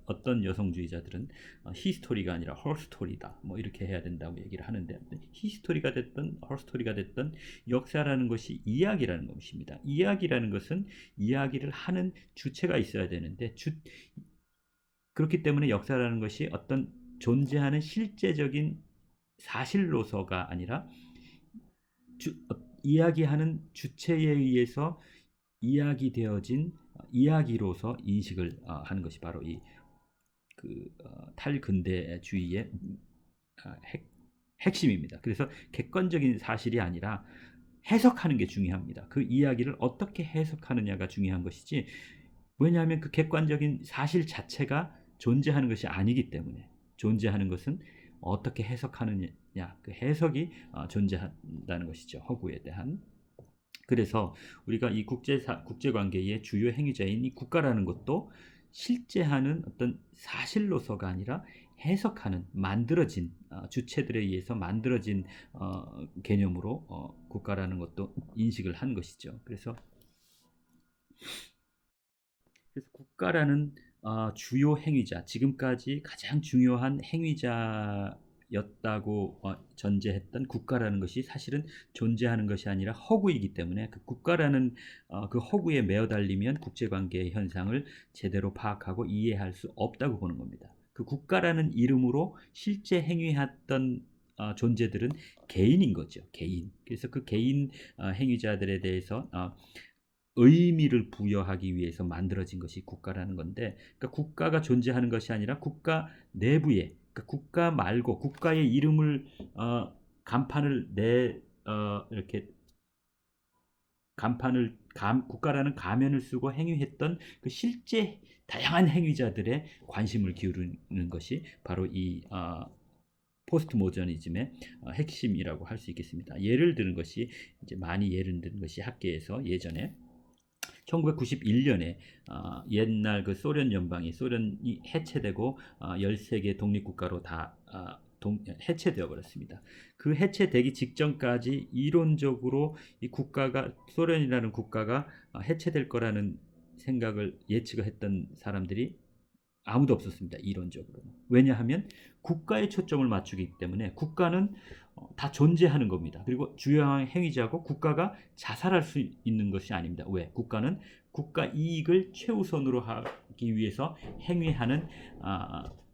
어떤 여성주의자들은 히스토리가 아니라 헐스토리다 뭐 이렇게 해야 된다고 얘기를 하는데 히스토리가 됐든 헐스토리가 됐든 역사라는 것이 이야기라는 것입니다. 이야기라는 것은 이야기를 하는 주체가 있어야 되는데 그렇기 때문에 역사라는 것이 어떤 존재하는 실제적인 사실로서가 아니라 이야기하는 주체에 의해서 이야기되어진 이야기로서 인식을 하는 것이 바로 이 탈근대주의의 핵심입니다. 그래서 객관적인 사실이 아니라 해석하는 게 중요합니다. 그 이야기를 어떻게 해석하느냐가 중요한 것이지 왜냐하면 그 객관적인 사실 자체가 존재하는 것이 아니기 때문에 존재하는 것은 어떻게 해석하느냐 그 해석이 존재한다는 것이죠. 허구에 대한. 그래서 우리가 이 국제관계의 주요 행위자인 이 국가라는 것도 실제하는 어떤 사실로서가 아니라 해석하는 만들어진 주체들에 의해서 만들어진 개념으로 국가라는 것도 인식을 한 것이죠. 그래서 국가라는 주요 행위자, 지금까지 가장 중요한 행위자였다고 전제했던 국가라는 것이 사실은 존재하는 것이 아니라 허구이기 때문에 그 국가라는 그 허구에 매어달리면 국제관계의 현상을 제대로 파악하고 이해할 수 없다고 보는 겁니다. 그 국가라는 이름으로 실제 행위했던 존재들은 개인인 거죠. 개인. 그래서 그 개인 행위자들에 대해서 의미를 부여하기 위해서 만들어진 것이 국가라는 건데, 그러니까 국가가 존재하는 것이 아니라 국가 내부에, 그러니까 국가 말고 국가의 이름을 간판을 이렇게 국가라는 가면을 쓰고 행위했던 그 실제 다양한 행위자들의 관심을 기울이는 것이 바로 이 포스트 모더니즘의 핵심이라고 할 수 있겠습니다. 예를 드는 것이 많이 예를 드는 것이 학계에서 예전에 1991년에 옛날 그 소련이 해체되고 13개 독립국가로 다 해체되어 버렸습니다. 그 해체되기 직전까지 이론적으로 이 소련이라는 국가가 해체될 거라는 생각을 예측했던 사람들이 아무도 없었습니다. 이론적으로는. 왜냐하면 국가에 초점을 맞추기 때문에 국가는 다 존재하는 겁니다. 그리고 주요한 행위자고 국가가 자살할 수 있는 것이 아닙니다. 왜? 국가는 국가 이익을 최우선으로 하기 위해서 행위하는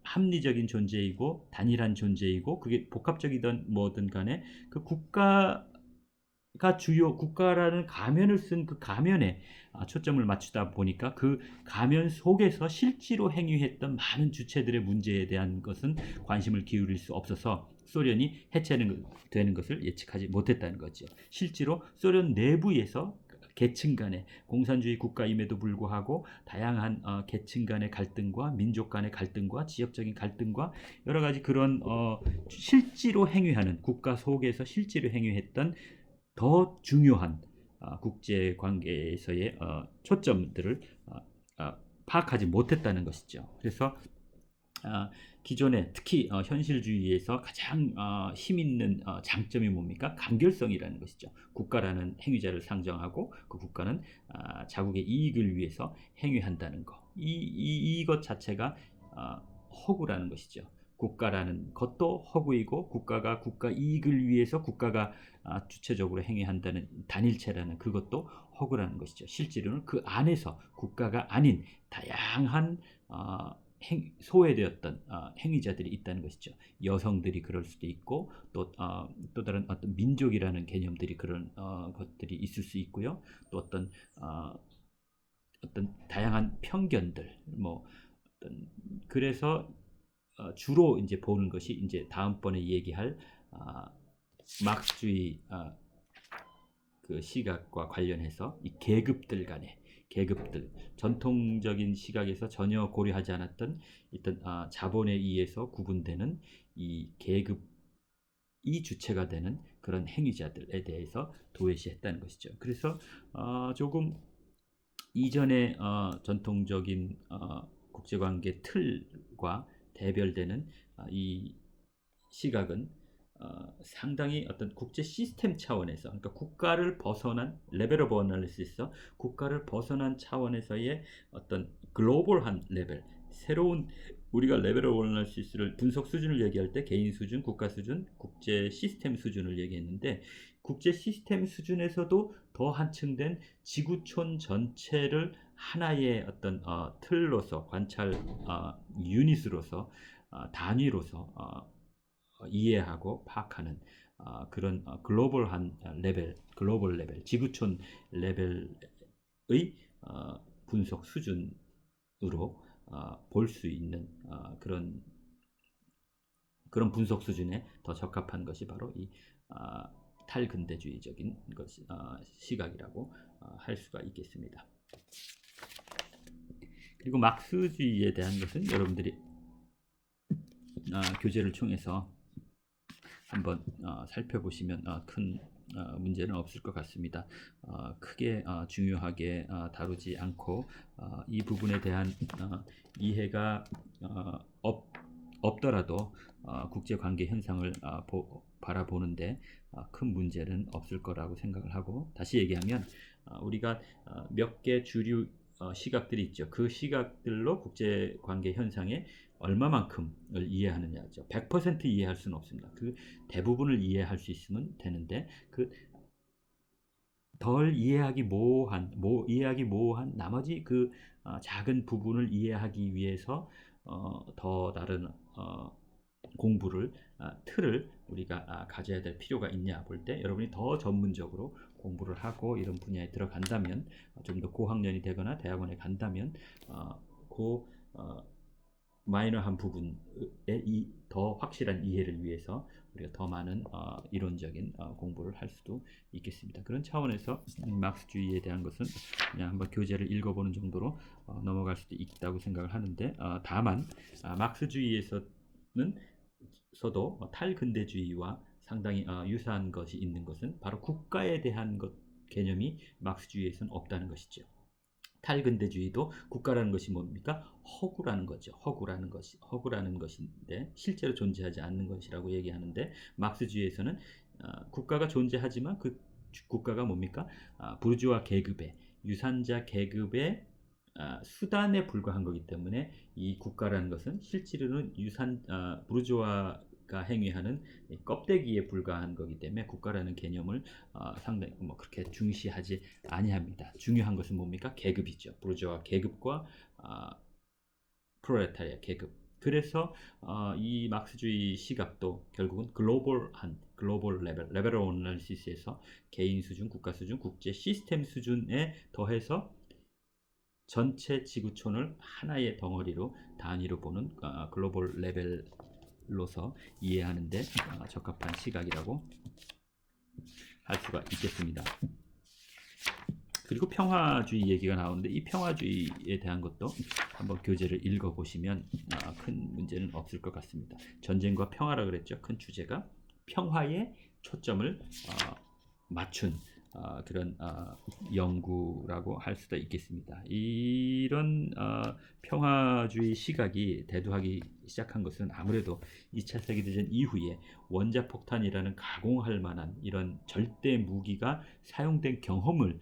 합리적인 존재이고 단일한 존재이고 그게 복합적이든 뭐든 간에 그 국가라는 가면을 쓴 그 가면에 초점을 맞추다 보니까 그 가면 속에서 실제로 행위했던 많은 주체들의 문제에 대한 것은 관심을 기울일 수 없어서 소련이 해체되는 것을 예측하지 못했다는 거죠. 실제로 소련 내부에서 계층 간의 공산주의 국가임에도 불구하고 다양한 계층 간의 갈등과 민족 간의 갈등과 지역적인 갈등과 여러 가지 그런 실제로 행위하는 국가 속에서 실제로 행위했던 더 중요한 국제관계에서의 초점들을 파악하지 못했다는 것이죠. 그래서 기존에 특히 현실주의에서 가장 힘있는 장점이 뭡니까? 간결성이라는 것이죠. 국가라는 행위자를 상정하고 그 국가는 자국의 이익을 위해서 행위한다는 것. 이것 자체가 허구라는 것이죠. 국가라는 것도 허구이고 국가가 국가 이익을 위해서 국가가 주체적으로 행위한다는 단일체라는 그것도 허구라는 것이죠. 실제로는 그 안에서 국가가 아닌 다양한 소외되었던 행위자들이 있다는 것이죠. 여성들이 그럴 수도 있고 또 다른 어떤 민족이라는 개념들이 그런 것들이 있을 수 있고요. 또 어떤 다양한 편견들 그래서 주로 이제 보는 것이 이제 다음번에 얘기할 마크스주의 그 시각과 관련해서 이 계급들 간의 계급들, 전통적인 시각에서 전혀 고려하지 않았던 어떤 자본에 의해서 구분되는 이 계급이 주체가 되는 그런 행위자들에 대해서 도외시했다는 것이죠. 그래서 조금 이전의 전통적인 국제관계 틀과 대별되는 이 시각은 상당히 어떤 국제 시스템 차원에서, 그러니까 국가를 벗어난 레벨 오브 어널리시스에서 국가를 벗어난 차원에서의 어떤 글로벌한 레벨, 새로운 우리가 레벨 오브 어널리시스를 분석 수준을 얘기할 때 개인 수준, 국가 수준, 국제 시스템 수준을 얘기했는데, 국제 시스템 수준에서도 더 한층된 지구촌 전체를 하나의 어떤 틀로서 관찰 유닛으로서 단위로서 이해하고 파악하는 그런 글로벌 레벨, 지구촌 레벨의 분석 수준으로 볼 수 있는 그런 분석 수준에 더 적합한 것이 바로 이 탈근대주의적인 것이 시각이라고 할 수가 있겠습니다. 그리고 막스주의에 대한 것은 여러분들이 교재를 통해서 한번 살펴보시면 큰 문제는 없을 것 같습니다. 크게 중요하게 다루지 않고 이 부분에 대한 이해가 없더라도 국제관계 현상을 바라보는데 큰 문제는 없을 거라고 생각을 하고, 다시 얘기하면 우리가 몇 개 주류 시각들이 있죠. 그 시각들로 국제관계 현상에 얼마만큼을 이해하느냐죠. 100% 이해할 수는 없습니다. 그 대부분을 이해할 수 있으면 되는데, 그 덜 이해하기 모호한 나머지 그 작은 부분을 이해하기 위해서 더 다른 공부를 틀을 우리가 가져야 될 필요가 있냐 볼 때, 여러분이 더 전문적으로 공부를 하고 이런 분야에 들어간다면, 좀 더 고학년이 되거나 대학원에 간다면 마이너한 부분에 더 확실한 이해를 위해서 우리가 더 많은 이론적인 공부를 할 수도 있겠습니다. 그런 차원에서 막스주의에 대한 것은 그냥 한번 교재를 읽어보는 정도로 넘어갈 수도 있다고 생각을 하는데, 다만 막스주의에서도 탈근대주의와 상당히 유사한 것이 있는 것은 바로 것에 대한 개념이 막스주의에서는 없다는 것이죠. 탈근대주의도 국가라는 것이 뭡니까? 허구라는 거죠. 허구라는 것인데 실제로 존재하지 않는 것이라고 얘기하는데, 막스주의에서는 국가가 존재하지만 그 국가가 뭡니까? 부르주아 계급의, 유산자 계급의 수단에 불과한 거기 때문에 이 국가라는 것은 실제로는 부르주아가 행위하는 껍데기에 불과한 거기 때문에 국가라는 개념을 상당히 그렇게 중시하지 아니합니다. 중요한 것은 뭡니까? 계급이죠. 부르주아 계급과 프롤레타리아 계급. 그래서 이 막스주의 시각도 결국은 글로벌 레벨 오브 어널리시스에서 개인 수준, 국가 수준, 국제 시스템 수준에 더해서 전체 지구촌을 하나의 덩어리로 단위로 보는 글로벌 레벨로서 이해하는 데 적합한 시각이라고 할 수가 있겠습니다. 그리고 평화주의 얘기가 나오는데, 이 평화주의에 대한 것도 한번 교재를 읽어보시면 큰 문제는 없을 것 같습니다. 전쟁과 평화라 그랬죠. 큰 주제가 평화에 초점을 맞춘 그런 연구라고 할 수도 있겠습니다. 이런 평화주의 시각이 대두하기 시작한 것은 아무래도 2차 세계대전 이후에 원자폭탄이라는 가공할 만한 이런 절대 무기가 사용된 경험을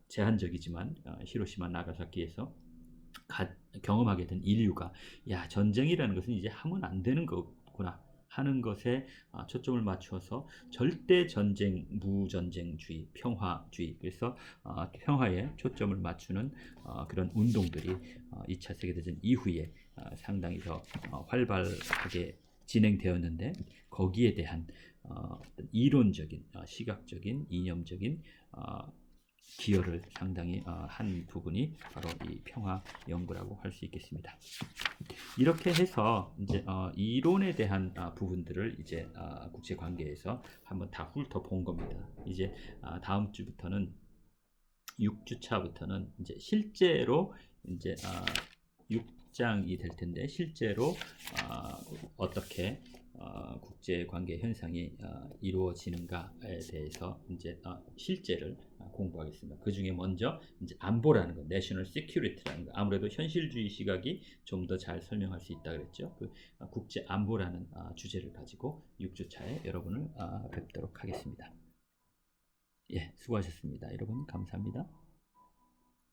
제한적이지만 히로시마 나가사키에서 경험하게 된 인류가, 전쟁이라는 것은 이제 하면 안 되는 거구나 하는 것에 초점을 맞추어서 절대 전쟁, 무전쟁주의, 평화주의, 그래서 평화에 초점을 맞추는 그런 운동들이 2차 세계대전 이후에 상당히 더 활발하게 진행되었는데, 거기에 대한 이론적인, 시각적인, 이념적인 기여를 상당히 한 부분이 바로 이 평화 연구라고 할 수 있겠습니다. 이렇게 해서 이제 이론에 대한 부분들을 이제 국제 관계에서 한번 다 훑어본 겁니다. 이제 다음 주부터는 6주차부터는 이제 실제로 이제 6장이 될 텐데 실제로 어떻게 국제 관계 현상이 이루어지는가에 대해서 이제 실제를 공부하겠습니다. 그 중에 먼저 이제 안보라는 거, 내셔널 시큐리티라는 거, 아무래도 현실주의 시각이 좀 더 잘 설명할 수 있다 그랬죠. 그 국제 안보라는 주제를 가지고 6주차에 여러분을 뵙도록 하겠습니다. 예, 수고하셨습니다. 여러분 감사합니다.